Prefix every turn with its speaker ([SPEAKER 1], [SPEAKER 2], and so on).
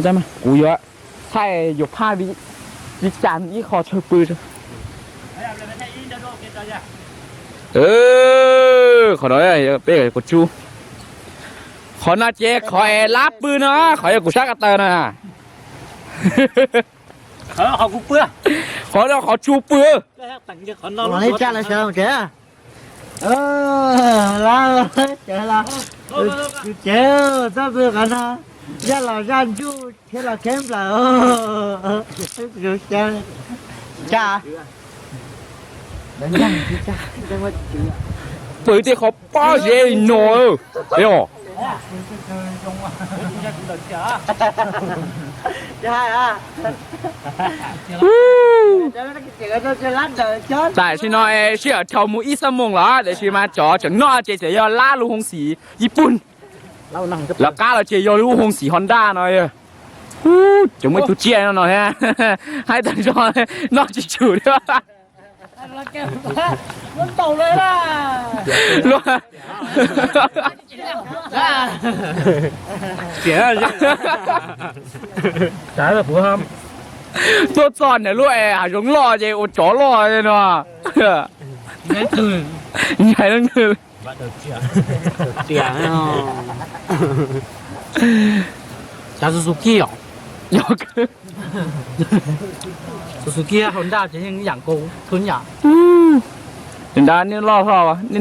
[SPEAKER 1] 在吗？古有太有怕比斩一好车ปืนขอหน่อยเป้กูจูขอหน้าเจ๊ขอแอรับปืนนะขอให้กูชักกระเตอร์นะขอกูเปื้อขอเราขอชูปืน
[SPEAKER 2] 我那站了小姐，来，姐了，姐，这不看他，让老让住，贴了看不了，就先加。
[SPEAKER 1] ปืนที่เขาป้าเย่หน่อยเดี๋ยวแต่ชิโนเอเชื่อชาวมูอิสมงเหรอเดี๋ยวชิมาจ่อจะนอเจเสียล่าลูกหงสีญี่ปุ่นแล้วก้าเราเจยลูกหงสีฮอนด้าหน่อยจะไม่ทุเจียนหน่อยฮะให้ตั้งจอนอกจิจูด้วย
[SPEAKER 2] มันตกเลยล่ะ
[SPEAKER 1] รู้
[SPEAKER 2] เสียจ่ายแบบผัวครับ
[SPEAKER 1] ตัวจอนเนี่ยรู้เอ๋หายงล่อเจโอจ่อล่อเลยเนาะ
[SPEAKER 2] งั้นคือ
[SPEAKER 1] ใหญ่ตั้งคือ
[SPEAKER 2] เสีย加速苏 K 哦，
[SPEAKER 1] 有个
[SPEAKER 2] 苏 K 很大，之前养狗吞牙。
[SPEAKER 1] 人家你老少啊，你